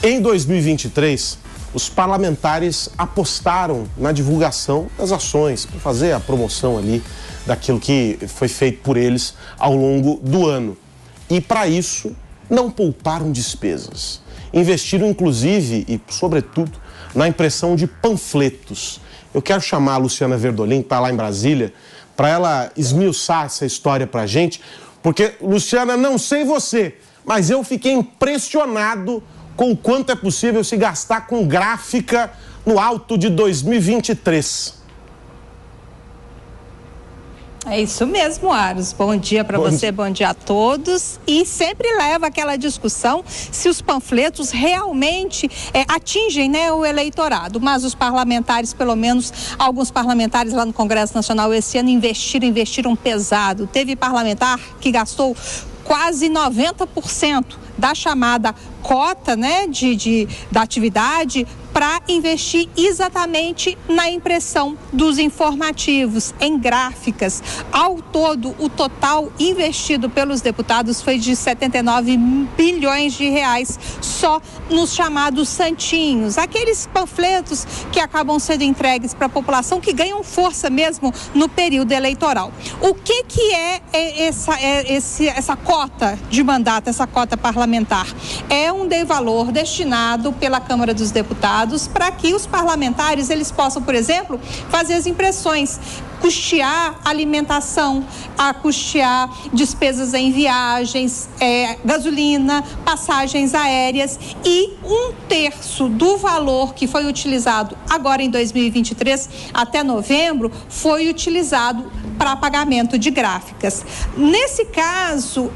Em 2023, os parlamentares apostaram na divulgação das ações, para fazer a promoção ali daquilo que foi feito por eles ao longo do ano. E para isso, não pouparam despesas. Investiram, inclusive, e sobretudo, na impressão de panfletos. Eu quero chamar a Luciana Verdolim, que está lá em Brasília, para ela esmiuçar essa história para a gente, porque, Luciana, não sei você, mas eu fiquei impressionado com o quanto é possível se gastar com gráfica no alto de 2023. É isso mesmo, Aros. Bom dia para você, bom dia a todos. E sempre leva aquela discussão se os panfletos realmente atingem, né, o eleitorado. Mas os parlamentares, pelo menos alguns parlamentares lá no Congresso Nacional esse ano investiram pesado. Teve parlamentar que gastou quase 90% da chamada cota, né, da atividade para investir exatamente na impressão dos informativos, em gráficas. Ao todo, o total investido pelos deputados foi de 79 bilhões de reais só nos chamados santinhos, aqueles panfletos que acabam sendo entregues para a população, que ganham força mesmo no período eleitoral. O que é essa cota de mandato, essa cota parlamentar? É um valor destinado pela Câmara dos Deputados para que os parlamentares eles possam, por exemplo, fazer as impressões, custear alimentação, custear despesas em viagens, gasolina, passagens aéreas, e 1/3 do valor que foi utilizado agora em 2023 até novembro foi utilizado para pagamento de gráficas. Nesse caso,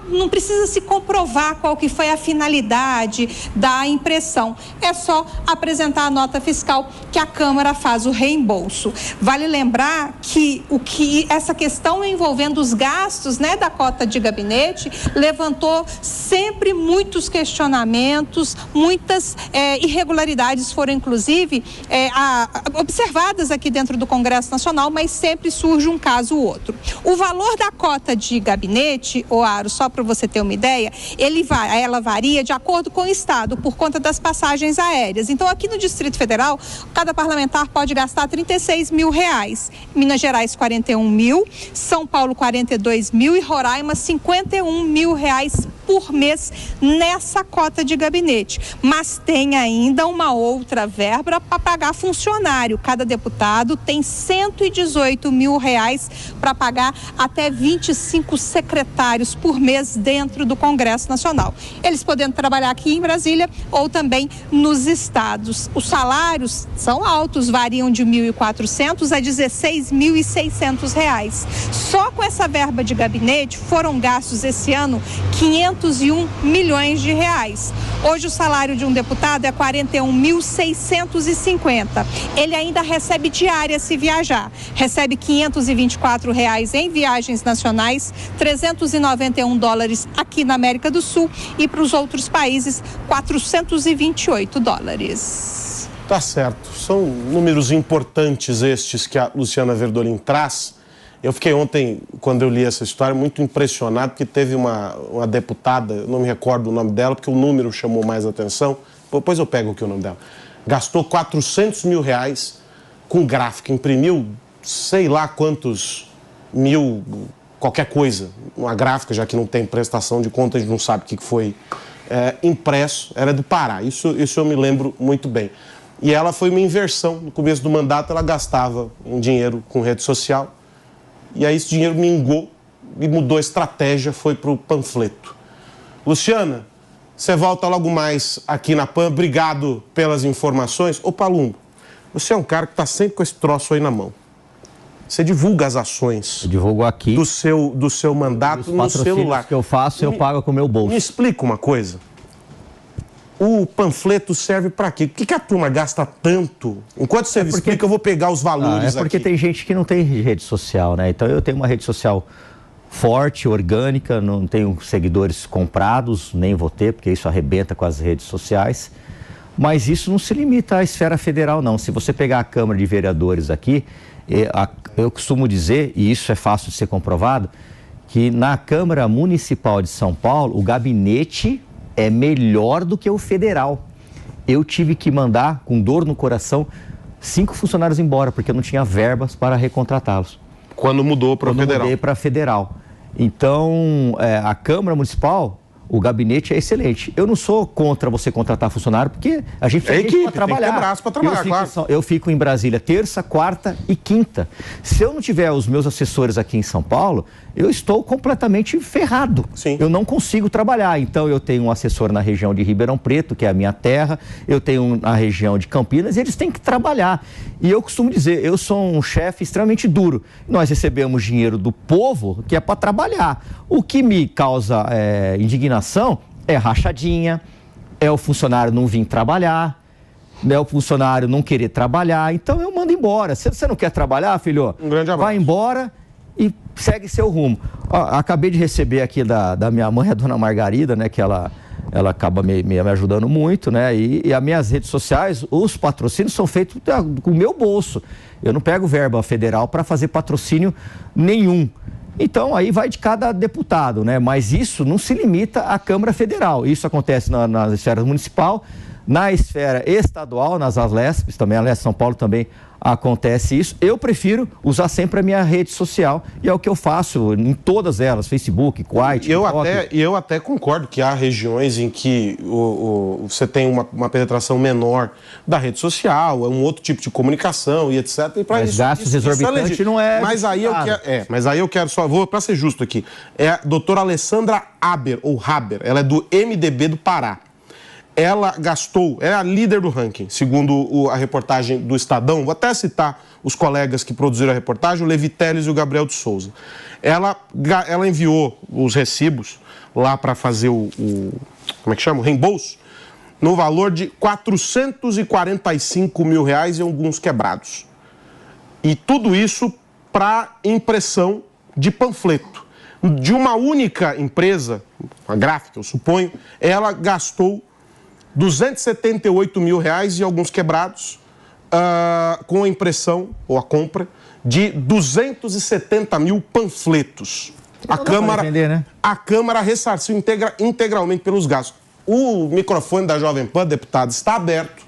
não precisa se comprovar qual que foi a finalidade da impressão. É só apresentar a nota fiscal que a Câmara faz o reembolso. Vale lembrar que essa questão envolvendo os gastos, né, da cota de gabinete levantou sempre muitos questionamentos, muitas irregularidades foram inclusive observadas aqui dentro do Congresso Nacional, mas sempre surge um caso ou outro. O valor da cota de gabinete, Aro, só para você ter uma ideia, ela varia de acordo com o estado, por conta das passagens aéreas. Então, aqui no Distrito Federal, cada parlamentar pode gastar 36 mil reais. Minas Gerais, 41 mil, São Paulo, 42 mil e Roraima, 51 mil reais por mês nessa cota de gabinete. Mas tem ainda uma outra verba para pagar funcionário. Cada deputado tem 118 mil reais para pagar até 25 secretários por mês dentro do Congresso Nacional. Eles podendo trabalhar aqui em Brasília ou também nos estados. Os salários são altos, variam de 1.400 a 16.600 reais. Só com essa verba de gabinete foram gastos esse ano 501 milhões de reais. Hoje o salário de um deputado é 41.650. Ele ainda recebe diária se viajar. Recebe 524 reais em viagens nacionais, 391 dólares aqui na América do Sul e para os outros países 428 dólares. Tá certo. São números importantes estes que a Luciana Verdolim traz. Eu fiquei ontem, quando eu li essa história, muito impressionado, porque teve uma deputada, eu não me recordo o nome dela, porque o número chamou mais atenção, depois eu pego aqui o nome dela, gastou 400 mil reais com gráfica, imprimiu sei lá quantos mil, qualquer coisa, uma gráfica, já que não tem prestação de conta, a gente não sabe o que foi impresso, era do Pará, isso eu me lembro muito bem. E ela foi uma inversão, no começo do mandato ela gastava um dinheiro com rede social, e aí esse dinheiro mingou e mudou a estratégia, foi para o panfleto. Luciana, você volta logo mais aqui na PAN, obrigado pelas informações. Ô Palumbo, você é um cara que está sempre com esse troço aí na mão. Você divulga as ações. Eu divulgo aqui. Do seu mandato no celular. Que eu faço, eu pago com o meu bolso. Me explica uma coisa. O panfleto serve para quê? Por que a turma gasta tanto? Enquanto você explica, eu vou pegar os valores aqui. É porque tem gente que não tem rede social, né? Então eu tenho uma rede social forte, orgânica, não tenho seguidores comprados, nem vou ter, porque isso arrebenta com as redes sociais. Mas isso não se limita à esfera federal, não. Se você pegar a Câmara de Vereadores aqui, eu costumo dizer, e isso é fácil de ser comprovado, que na Câmara Municipal de São Paulo, o gabinete é melhor do que o federal. Eu tive que mandar, com dor no coração, 5 funcionários embora, porque eu não tinha verbas para recontratá-los. Quando mudou para o federal? Quando mudei para federal. Então, a Câmara Municipal, o gabinete é excelente. Eu não sou contra você contratar funcionário, porque a gente tem equipe para trabalhar. Tem que ter braço para trabalhar, claro. Eu fico em Brasília terça, quarta e quinta. Se eu não tiver os meus assessores aqui em São Paulo, eu estou completamente ferrado. Sim. Eu não consigo trabalhar. Então, eu tenho um assessor na região de Ribeirão Preto, que é a minha terra, eu tenho um na região de Campinas, e eles têm que trabalhar. E eu costumo dizer, eu sou um chefe extremamente duro. Nós recebemos dinheiro do povo que é para trabalhar. O que me causa indignação é rachadinha, é o funcionário não vir trabalhar, é o funcionário não querer trabalhar. Então, eu mando embora. Se você não quer trabalhar, filho, um grande abraço. Vai embora e segue seu rumo. Acabei de receber aqui da minha mãe, a dona Margarida, né, que ela acaba me ajudando muito, né, e as minhas redes sociais, os patrocínios são feitos com o meu bolso. Eu não pego verba federal para fazer patrocínio nenhum. Então, aí vai de cada deputado, né, mas isso não se limita à Câmara Federal. Isso acontece na esfera municipal, na esfera estadual, nas ALESPs também, a ALESP São Paulo também acontece isso. Eu prefiro usar sempre a minha rede social e é o que eu faço em todas elas, Facebook, Quite, eu até concordo que há regiões em que você tem uma penetração menor da rede social, é um outro tipo de comunicação e etc. E mas isso, gastos exorbitantes não é... Mas aí eu quero só, para ser justo aqui, é a doutora Alessandra Haber, ela é do MDB do Pará. Ela gastou, é a líder do ranking, segundo a reportagem do Estadão. Vou até citar os colegas que produziram a reportagem, o Levi Teles e o Gabriel de Souza. Ela enviou os recibos lá para fazer como é que chama? O reembolso, no valor de R$445 mil e alguns quebrados. E tudo isso para impressão de panfleto. De uma única empresa, uma gráfica, eu suponho, ela gastou R$278 mil e alguns quebrados com a impressão ou a compra de 270 mil panfletos. A Câmara ressarciu integralmente pelos gastos. O microfone da Jovem Pan, deputado, está aberto,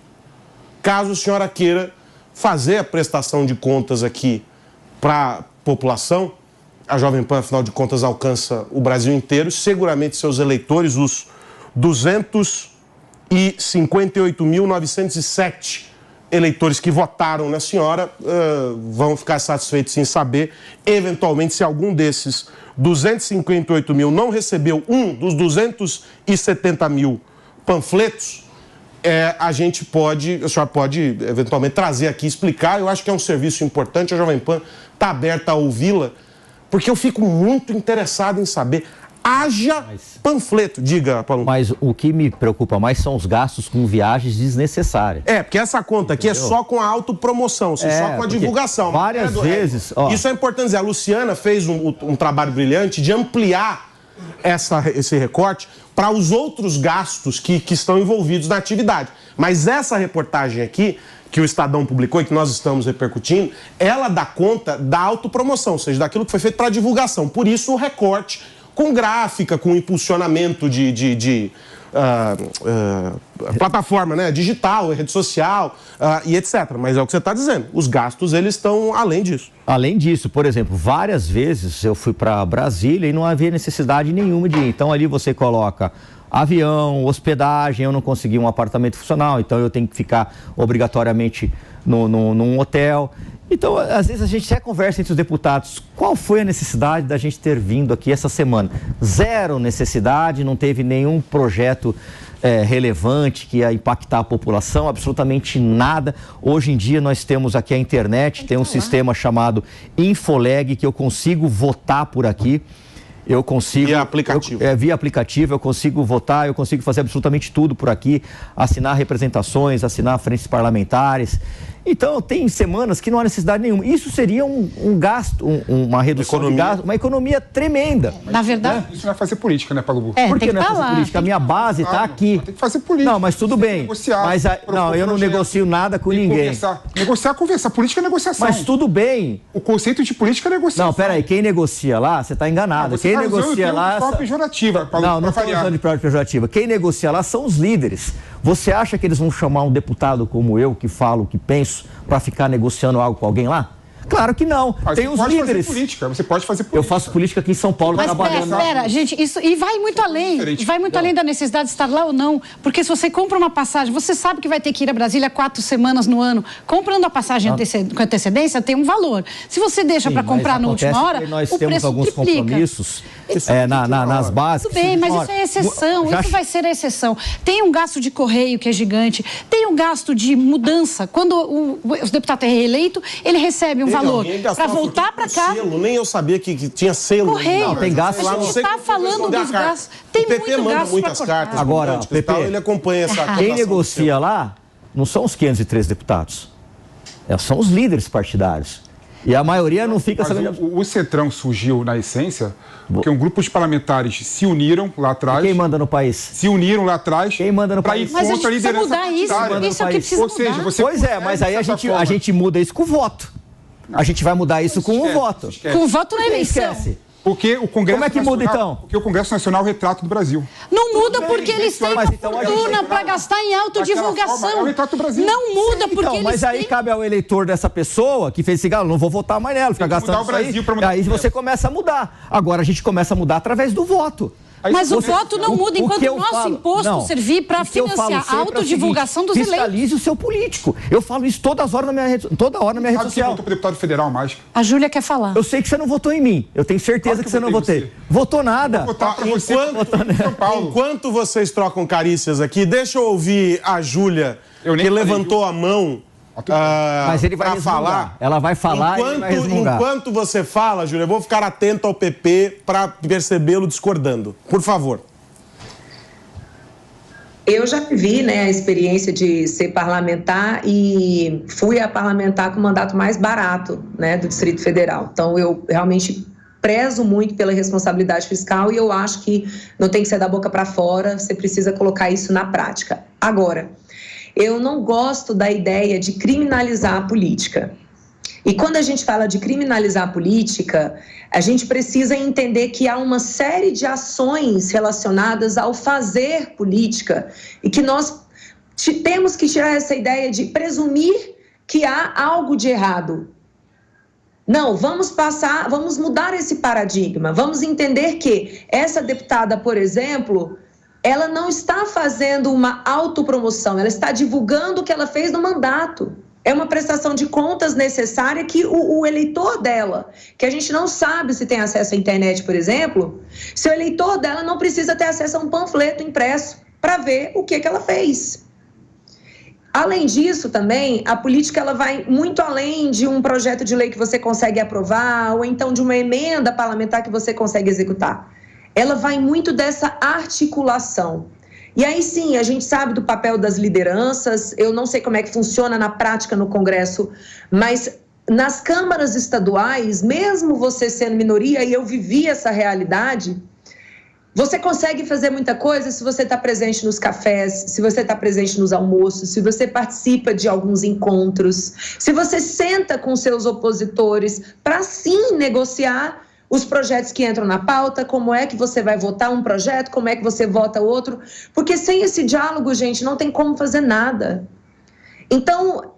caso a senhora queira fazer a prestação de contas aqui para a população. A Jovem Pan, afinal de contas, alcança o Brasil inteiro. Seguramente seus eleitores, os 258.907 eleitores que votaram na senhora vão ficar satisfeitos em saber, eventualmente, se algum desses 258 mil não recebeu um dos 270 mil panfletos, a senhora pode eventualmente trazer aqui, explicar. Eu acho que é um serviço importante, a Jovem Pan está aberta a ouvi-la, porque eu fico muito interessado em saber. Haja panfleto, diga, Paulo. Mas o que me preocupa mais são os gastos com viagens desnecessárias. Porque essa conta aqui é só com a autopromoção, só com a divulgação. Várias vezes... Isso é importante dizer. A Luciana fez um trabalho brilhante de ampliar esse recorte para os outros gastos que estão envolvidos na atividade. Mas essa reportagem aqui, que o Estadão publicou e que nós estamos repercutindo, ela dá conta da autopromoção, ou seja, daquilo que foi feito para divulgação. Por isso o recorte com gráfica, com impulsionamento de plataforma, né, digital, rede social e etc. Mas é o que você está dizendo, os gastos eles estão além disso. Além disso, por exemplo, várias vezes eu fui para Brasília e não havia necessidade nenhuma de ir. Então ali você coloca avião, hospedagem, eu não consegui um apartamento funcional, então eu tenho que ficar obrigatoriamente num hotel. Então, às vezes a gente até conversa entre os deputados, qual foi a necessidade da gente ter vindo aqui essa semana? Zero necessidade, não teve nenhum projeto relevante que ia impactar a população, absolutamente nada. Hoje em dia nós temos aqui a internet, tem um sistema chamado Infoleg, que eu consigo votar por aqui. Eu consigo... Via aplicativo. Via aplicativo, eu consigo votar, eu consigo fazer absolutamente tudo por aqui, assinar representações, assinar frentes parlamentares. Então, tem semanas que não há necessidade nenhuma. Isso seria um gasto, uma redução de gasto, uma economia tremenda. Na verdade... Isso não é fazer política, né, Paulo? Por que não é fazer política? A minha base está aqui. Tem que fazer política. Não, mas tudo bem. Negociar, eu não negocio nada com ninguém. Conversar. Política é negociação. Mas tudo bem. O conceito de política é negociação. Não, peraí. Quem negocia lá, você está enganado. Quem Quem negocia lá... Não, pejorativa, não estou usando de palavra pejorativa. Quem negocia lá são os líderes. Você acha que eles vão chamar um deputado como eu, que falo, que penso, para ficar negociando algo com alguém lá? Claro que não. Mas tem os líderes. Você pode fazer política. Eu faço política aqui em São Paulo, trabalhando. Mas espera, gente, isso e vai muito além. Vai muito além da necessidade de estar lá ou não. Porque se você compra uma passagem, você sabe que vai ter que ir a Brasília 4 semanas no ano. Comprando a passagem com antecedência tem um valor. Se você deixa para comprar na última hora, nós o temos preço alguns triplica. Compromissos nas bases. Tudo bem, mas isso é exceção. Isso vai ser a exceção. Tem um gasto de correio que é gigante. Tem um gasto de mudança. Quando o deputado é reeleito, ele recebe um valor para voltar para cá. Selo, nem eu sabia que tinha selo. Correio. Não, tem gasto. A gente está falando dos gastos. Tem muito gasto muitas para cartas. Agora, PP, ele acompanha essa quem negocia lá não são os 503 deputados. São os líderes partidários. E a maioria não fica sabendo. O Centrão surgiu, na essência, porque um grupo de parlamentares se uniram lá atrás. E quem manda no país? Se uniram lá atrás. Quem manda no país? Mas a gente precisa mudar isso. Isso é o que precisa mudar. Ou seja, você pois é, mas aí a gente muda isso com o voto. A gente vai mudar isso com o voto. Com o voto na eleição. Esquece. Porque o Congresso Como é que muda, então? Porque o Congresso Nacional é o retrato do Brasil. Não muda porque eles têm uma então fortuna para gastar em autodivulgação. É o retrato do Brasil. Não muda porque eles mas aí cabe ao eleitor dessa pessoa que fez esse galo, não vou votar mais nela, fica gastando isso aí. Aí você começa a mudar. Agora a gente começa a mudar através do voto. Mas o voto não muda enquanto o nosso imposto servir para financiar a autodivulgação dos eleitos. Fiscalize o seu político. Eu falo isso toda hora na minha rede social. Você votou para deputado federal mais? A Júlia quer falar. Eu sei que você não votou em mim. Eu tenho certeza que você não votei. Votou nada. Vou votar para você em São Paulo. Enquanto vocês trocam carícias aqui, deixa eu ouvir a Júlia, que levantou a mão. Mas ele vai falar. Ela vai falar e ele vai resmungar. Enquanto você fala, Júlia, eu vou ficar atento ao PP para percebê-lo discordando. Por favor. Eu já vivi, a experiência de ser parlamentar e fui a parlamentar com o mandato mais barato, do Distrito Federal. Então, eu realmente prezo muito pela responsabilidade fiscal e eu acho que não tem que ser da boca para fora, você precisa colocar isso na prática. Agora, eu não gosto da ideia de criminalizar a política. E quando a gente fala de criminalizar a política, a gente precisa entender que há uma série de ações relacionadas ao fazer política e que nós temos que tirar essa ideia de presumir que há algo de errado. Não, vamos mudar esse paradigma, vamos entender que essa deputada, por exemplo, ela não está fazendo uma autopromoção, ela está divulgando o que ela fez no mandato. É uma prestação de contas necessária que o eleitor dela, que a gente não sabe se tem acesso à internet, por exemplo, se o eleitor dela não precisa ter acesso a um panfleto impresso para ver o que ela fez. Além disso, também, a política ela vai muito além de um projeto de lei que você consegue aprovar ou então de uma emenda parlamentar que você consegue executar. Ela vai muito dessa articulação. E aí sim, a gente sabe do papel das lideranças, eu não sei como é que funciona na prática no Congresso, mas nas câmaras estaduais, mesmo você sendo minoria, e eu vivi essa realidade, você consegue fazer muita coisa se você está presente nos cafés, se você está presente nos almoços, se você participa de alguns encontros, se você senta com seus opositores para sim negociar os projetos que entram na pauta, como é que você vai votar um projeto, como é que você vota outro, porque sem esse diálogo, gente, não tem como fazer nada. Então,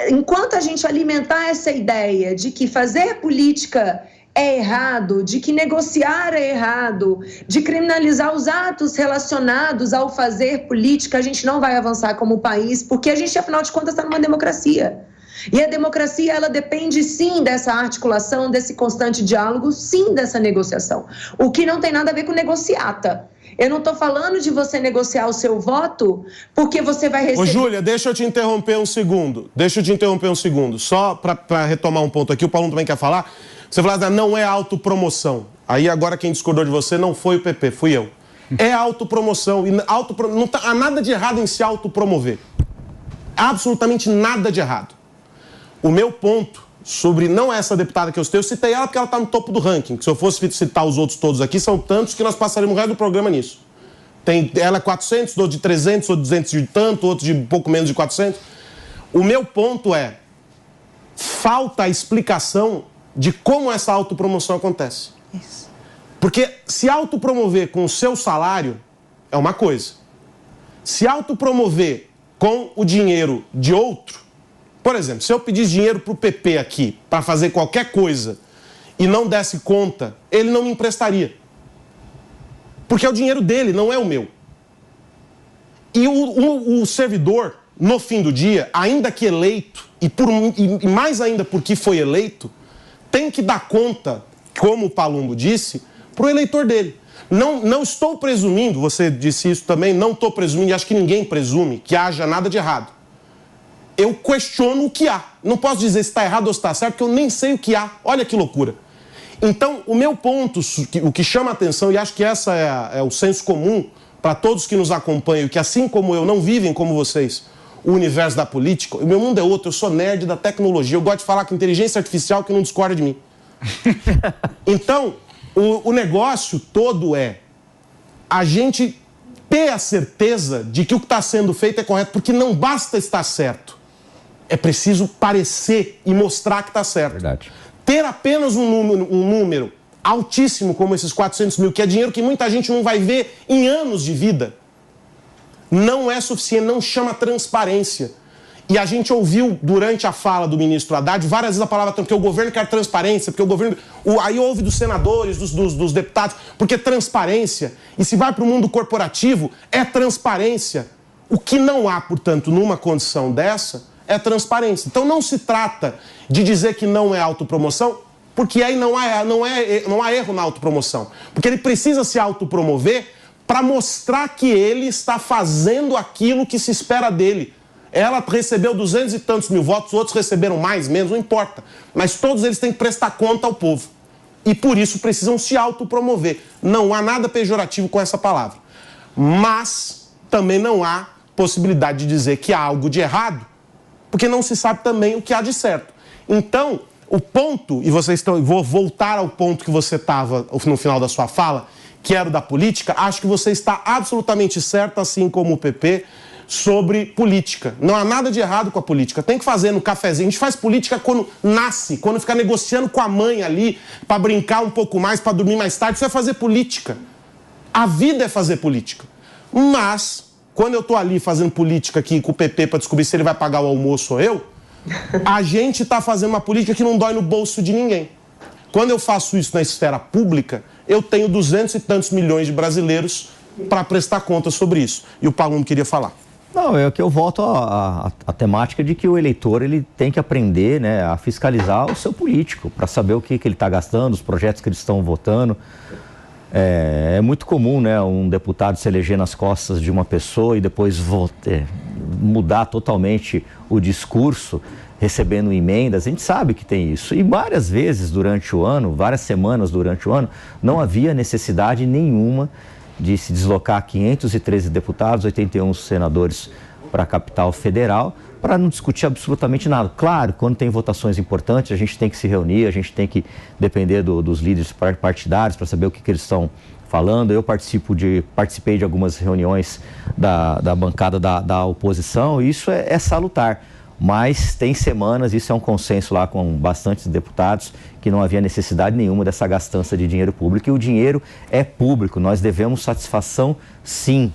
enquanto a gente alimentar essa ideia de que fazer política é errado, de que negociar é errado, de criminalizar os atos relacionados ao fazer política, a gente não vai avançar como país, porque a gente, afinal de contas, está numa democracia. E a democracia, ela depende sim dessa articulação, desse constante diálogo, sim dessa negociação. O que não tem nada a ver com negociata. Eu não estou falando de você negociar o seu voto porque você vai receber... Ô, Júlia, deixa eu te interromper um segundo. Só para retomar um ponto aqui, o Paulo também quer falar. Você falou, não é autopromoção. Aí agora quem discordou de você não foi o PP, fui eu. É autopromoção. E não há nada de errado em se autopromover. Absolutamente nada de errado. O meu ponto sobre não essa deputada que eu citei ela porque ela está no topo do ranking. Se eu fosse citar os outros todos aqui, são tantos que nós passaremos o resto do programa nisso. Ela é 400, outro de 300, outro de 200 de tanto, outro de pouco menos de 400. O meu ponto é, falta a explicação de como essa autopromoção acontece. Isso. Porque se autopromover com o seu salário é uma coisa. Se autopromover com o dinheiro de outro, por exemplo, se eu pedisse dinheiro para o PP aqui para fazer qualquer coisa e não desse conta, ele não me emprestaria. Porque é o dinheiro dele, não é o meu. E o servidor, no fim do dia, ainda que eleito, e mais ainda porque foi eleito, tem que dar conta, como o Palumbo disse, para o eleitor dele. Não estou presumindo, você disse isso também, não estou presumindo, e acho que ninguém presume que haja nada de errado. Eu questiono o que há. Não posso dizer se está errado ou se está certo, porque eu nem sei o que há. Olha que loucura. Então, o meu ponto, o que chama a atenção, e acho que essa é o senso comum para todos que nos acompanham, que assim como eu, não vivem como vocês, o universo da política, o meu mundo é outro, eu sou nerd da tecnologia, eu gosto de falar com inteligência artificial que não discorda de mim. Então, o negócio todo é a gente ter a certeza de que o que está sendo feito é correto, porque não basta estar certo, é preciso parecer e mostrar que está certo. Verdade. Ter apenas um número altíssimo como esses 400 mil, que é dinheiro que muita gente não vai ver em anos de vida, não é suficiente, não chama transparência. E a gente ouviu durante a fala do ministro Haddad várias vezes a palavra porque o governo quer transparência, porque o governo... Aí ouve dos senadores, dos deputados, porque transparência, e se vai para o mundo corporativo, é transparência. O que não há, portanto, numa condição dessa, é transparência. Então não se trata de dizer que não é autopromoção, porque aí não há erro na autopromoção. Porque ele precisa se autopromover para mostrar que ele está fazendo aquilo que se espera dele. Ela recebeu 200 e tantos mil votos, outros receberam mais, menos, não importa. Mas todos eles têm que prestar conta ao povo. E por isso precisam se autopromover. Não há nada pejorativo com essa palavra. Mas também não há possibilidade de dizer que há algo de errado, porque não se sabe também o que há de certo. Então, o ponto, e vou voltar ao ponto que você estava no final da sua fala, que era o da política, acho que você está absolutamente certo, assim como o PP, sobre política. Não há nada de errado com a política. Tem que fazer no cafezinho. A gente faz política quando nasce, quando fica negociando com a mãe ali, para brincar um pouco mais, para dormir mais tarde. Isso é fazer política. A vida é fazer política. Mas, quando eu estou ali fazendo política aqui com o PP para descobrir se ele vai pagar o almoço ou eu, a gente está fazendo uma política que não dói no bolso de ninguém. Quando eu faço isso na esfera pública, eu tenho 200 e tantos milhões de brasileiros para prestar conta sobre isso. E o Palumbo queria falar. Não, é que eu volto à temática de que o eleitor ele tem que aprender, né, a fiscalizar o seu político, para saber o que ele está gastando, os projetos que eles estão votando. É muito comum, né, um deputado se eleger nas costas de uma pessoa e depois mudar totalmente o discurso, recebendo emendas. A gente sabe que tem isso. E várias vezes durante o ano, várias semanas durante o ano, não havia necessidade nenhuma de se deslocar 513 deputados, 81 senadores para a capital federal, para não discutir absolutamente nada. Claro, quando tem votações importantes, a gente tem que se reunir, a gente tem que depender dos líderes partidários para saber o que eles estão falando. Eu participei de algumas reuniões da bancada da oposição, e isso é salutar. Mas tem semanas, isso é um consenso lá com bastantes deputados, que não havia necessidade nenhuma dessa gastança de dinheiro público. E o dinheiro é público, nós devemos satisfação sim